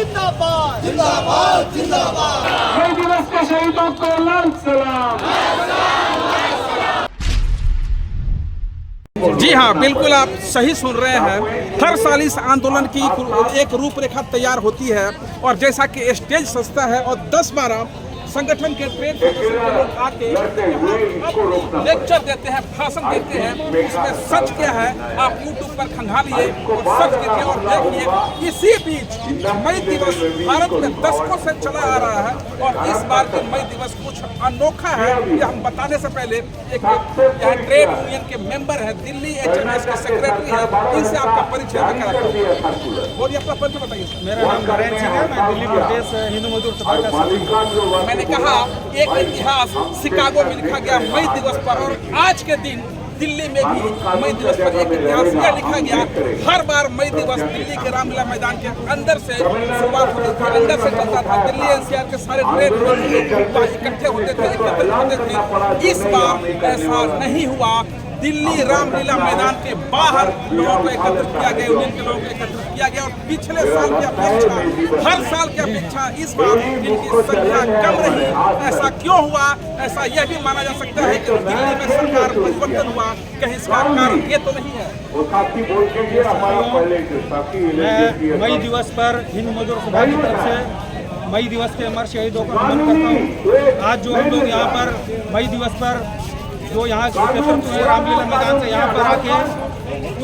जिंदाबाद जिंदाबाद जिंदाबाद। मई दिवस के शहीदों को लाल सलाम। जी हाँ, बिल्कुल आप सही सुन रहे हैं। हर साल इस आंदोलन की एक रूपरेखा तैयार होती है और जैसा कि स्टेज सस्ता है और 10-12 संगठन के ट्रेड लोग आके लेक्चर देते हैं, भाषण देते हैं। इसमें सच क्या है आप यूट्यूब पर खंगालिए और सर्च कीजिए और देखिए। इसी बीच मई दिवस भारत में दशकों से चला आ रहा है और इस बार का मई दिवस कुछ अनोखा है। ये हम बताने से पहले एक यहाँ ट्रेड यूनियन के मेंबर है, दिल्ली HMS के सेक्रेटरी है, इनसे आपका परिचय कराता हूँ। बोलिए अपना परिचय बताइए। मेरा नाम नारायण सिंह है, मैं दिल्ली प्रदेश हिंदू मजदूर सभा का सदस्य। मैंने कहा एक इतिहास शिकागो में लिखा गया मई दिवस पर और आज के दिन दिल्ली में भी मई दिवस पर एक इतिहास यह लिखा गया। हर बार मई दिवस दिल्ली के रामलीला मैदान के अंदर से शुरुआत होती थी, अंदर से चलता था। दिल्ली NCR के सारे ट्रेड इकट्ठे होते थे, एकत्रित होते थे। इस बार ऐसा नहीं हुआ। दिल्ली रामलीला मैदान के बाहर लोगों को एकत्रित किया गया, यूनियन के लोगों को एकत्रित किया गया और पिछले साल की अपेक्षा, हर साल की अपेक्षा इस बार इनकी संख्या कम रही। ऐसा क्यों हुआ? ऐसा यह भी माना जा सकता है कि दिल्ली में सरकार परिवर्तन हुआ, कहीं इसका कारण ये तो नहीं है। मैं मई दिवस पर हिंदू मजदूर सभा की तरफ से मई दिवस के अमर शहीदों को नमन करता हूँ। आज जो हम लोग यहाँ पर मई दिवस पर जो यहाँ एकत्रित हुए रामलीला मैदान से यहाँ पर आके,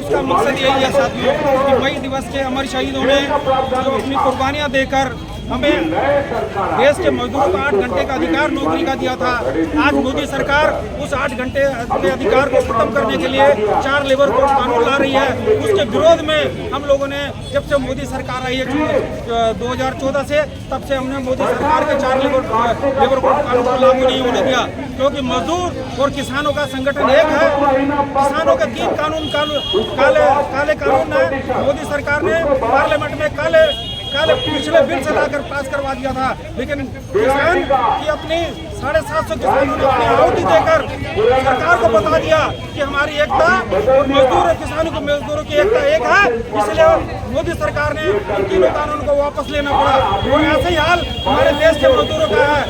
उसका मकसद यही है साथियों कि मई दिवस के अमर शहीदों ने जो अपनी कुर्बानियाँ देकर हमें देश के मजदूरों को 8 घंटे का अधिकार नौकरी का दिया था। आज मोदी सरकार उस 8 घंटे के अधिकार को खत्म करने के लिए 4 लेबर कोड कानून ला रही है। उसके विरोध में हम लोगों ने, जब से मोदी सरकार आई है 2014 से, तब से हमने मोदी सरकार के 4 लेबर कोड कानून को लागू नहीं होने दिया, क्योंकि मजदूर और किसानों का संगठन एक है। किसानों के 3 काले कानून है। मोदी सरकार ने पार्लियामेंट में काले पिछले बिल से लाकर पास करवा दिया था, लेकिन किसान की अपनी 750 किसानों ने अपनी आहुति देकर सरकार को बता दिया कि हमारी एकता और मजदूर और किसानों को मजदूरों की एकता एक है। इसलिए मोदी सरकार ने इन तीनों कानून को वापस लेना पड़ा। और ऐसे ही हाल हमारे देश के मजदूरों का है।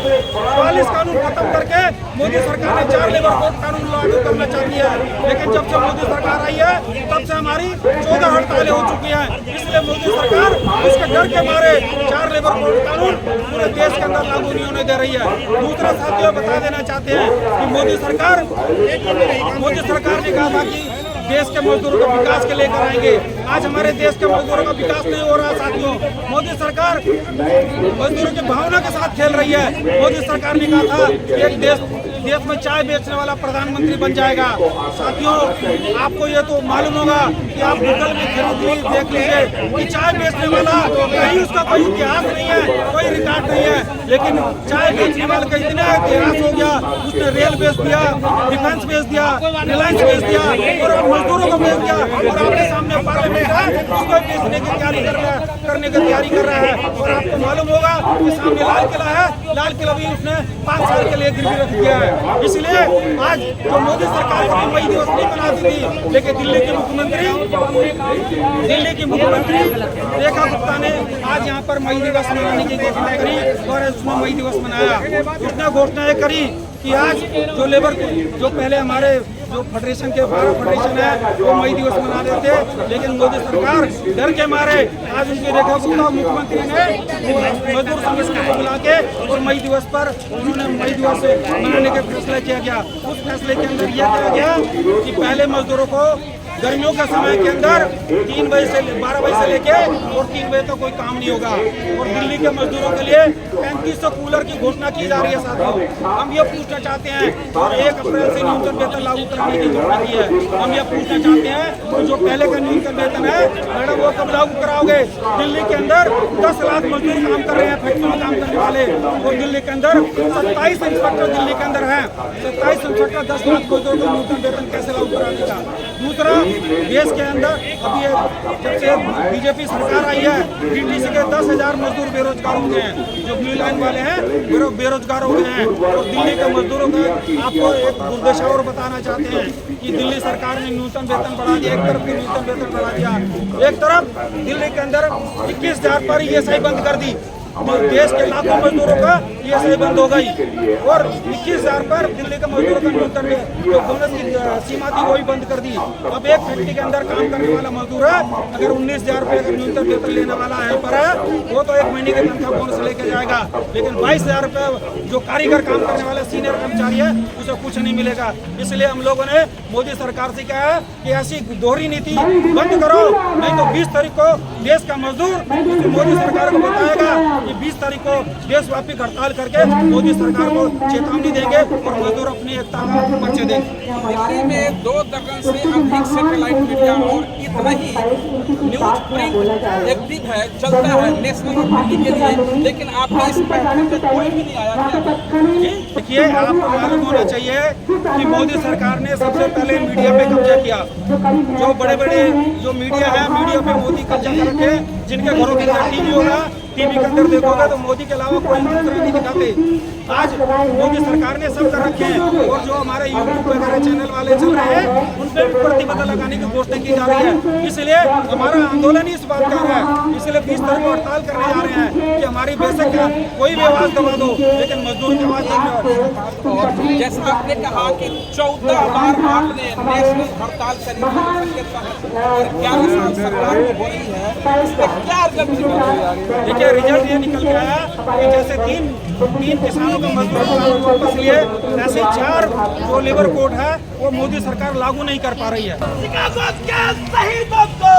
44 कानून खत्म करके मोदी सरकार ने 4 लेबर कोड कानून लागू करना चाहती है, लेकिन जब से मोदी सरकार आई है तब से हमारी 14 हड़तालें हो चुकी हैं। इसलिए मोदी सरकार उसके डर के मारे 4 लेबर कोड कानून पूरे देश के अंदर लागू नहीं होने दे रही है। दूसरा साथियों बता देना चाहते हैं कि मोदी सरकार ने कहा था कि देश के मजदूरों को विकास के लेकर आएंगे। आज हमारे देश के मजदूरों का विकास नहीं हो रहा साथियों। मोदी सरकार मजदूरों की भावना के साथ खेल रही है। मोदी सरकार ने कहा था कि एक देश में चाय बेचने वाला प्रधानमंत्री बन जाएगा। साथियों आपको ये तो मालूम होगा कि आप गूगल में खरीद देख लीजिए कि चाय बेचने वाला कहीं उसका कोई इतिहास नहीं है, कोई रिकॉर्ड नहीं है, लेकिन चाय बेचने वाले का इतना इतिहास हो गया। उसने रेल बेच दिया, डिफेंस बेच दिया, रिलायंस बेच दिया और मजदूरों को बेच दिया। और आपके सामने पार्लियामेंट है, उसको बेचने की तैयारी करने की तैयारी कर रहा है। और आपको मालूम होगा कि सामने लाल किला है, लाल किला भी उसने 5 साल के लिए गिरवी रख दिया है। इसलिए आज जो मोदी सरकार कभी मई दिवस नहीं मनाती थी, लेकिन दिल्ली के मुख्यमंत्री रेखा गुप्ता ने आज यहाँ पर मई दिवस मनाने की घोषणा करी और उसने मई दिवस मनाया। उसने घोषणा करी कि आज जो लेबर जो पहले हमारे जो फेडरेशन के 12 फेडरेशन है वो मई दिवस मना रहे थे, लेकिन मोदी सरकार डर के मारे आज उनकी रेखा गुप्ता मुख्यमंत्री ने मजदूर संगठन को बुला के और मई दिवस पर उन्होंने मई दिवस मनाने का फैसला किया गया। उस फैसले के अंदर यह कहा गया कि पहले मजदूरों को गर्मियों का समय के अंदर 3 बजे से 12 बजे से लेके और 3 बजे तक कोई काम नहीं होगा। और दिल्ली के मजदूरों के लिए 3500 कूलर की घोषणा की जा रही है साथियों। हम ये पूछना चाहते हैं, और 1 अप्रैल से न्यूनतम वेतन लागू करने की घोषणा की है। हम ये पूछना चाहते हैं तो जो पहले का न्यूनतम वेतन है मैडम वो कब लागू कराओगे? दिल्ली के अंदर 10 लाख मजदूर काम कर रहे हैं, फैक्ट्री में काम करने वाले। और दिल्ली के अंदर 27 इंस्पेक्टर दिल्ली के अंदर है। 27 इंस्पेक्टर 10 लाख मजदूरों को न्यूनतम वेतन कैसे लागू करा देगा? दूसरा देश के अंदर अभी जब से बीजेपी सरकार आई है टीटीसी के 10,000 मजदूर बेरोजगार हो गए हैं। जो ब्लू लाइन वाले हैं बेरोजगार हो गए हैं। और दिल्ली के मजदूरों का आपको एक दुर्दशा और बताना चाहते हैं कि दिल्ली सरकार ने न्यूनतम वेतन बढ़ा दिया। एक तरफ न्यूनतम वेतन बढ़ा दिया, एक तरफ दिल्ली के अंदर 21,000 पर ESI बंद कर दी। देश के लाखों मजदूरों का ESI बंद हो गई और 21,000 पर दिल्ली के मजदूरों का न्यूनतम जो बोनस की सीमा थी वही बंद कर दी। अब एक फैक्ट्री के अंदर काम करने वाला मजदूर है, अगर 19,000 रुपये का न्यूनतम वेतन लेने वाला है पर वो तो एक महीने के तनख्वाह बोनस लेके जाएगा, लेकिन 22,000 रुपये जो कारीगर काम करने वाला सीनियर कर्मचारी है उसे कुछ नहीं मिलेगा। इसलिए हम लोगों ने मोदी सरकार से कहा है कि ऐसी दोहरी नीति बंद करो, नहीं तो 20 तारीख को देश का मजदूर मोदी सरकार को बताएगा कि 20 तारीख को देशव्यापी हड़ताल करके मोदी सरकार को चेतावनी देंगे और मजदूर अपनी एकता का परिचय देंगे। दिल्ली में 2 दर्जन से अधिक सैटेलाइट मीडिया और इतना ही न्यूज प्रिंट एक्टिव है, चलता है नेशनल और दिल्ली के लिए, लेकिन आपके इस पर कोई भी नहीं आया। देखिए, आपको मालूम होना चाहिए कि मोदी सरकार ने सबसे पहले मीडिया पे कब्जा किया। जो बड़े बड़े जो मीडिया है, मीडिया पे मोदी कब्जा कर रखे। जिनके घरों के अंदर टीवी होगा, टीवी के अंदर देखोगे तो मोदी के अलावा कोई दूसरा नहीं दिखाते। आज मोदी सरकार ने सब कर रखे हैं और जो हमारे यूट्यूब वगैरह चैनल वाले चल रहे हैं उन पर प्रतिबद्धता लगाने की कोशिश की जा रही है। इसलिए हमारा आंदोलन इस बात का है, इसलिए 20 तारीख को हड़ताल करने जा रहे हैं कि हमारी बेशक कोई भी आवाज दबा दो, लेकिन मजदूर की आवाज नहीं। जैसा आपने कहा कि 14 बार आपने नेशनल हड़ताल करी और 11 साल सरकार को हो रही है, इसका क्या रिजल्ट निकल रहा है? देखिए, रिजल्ट ये निकल के आया कि जैसे तीन किसानों का मजदूर वापस लिए, ऐसे 4 जो लेबर कोड है वो मोदी सरकार लागू नहीं कर पा रही है। शिकागो के शहीदों को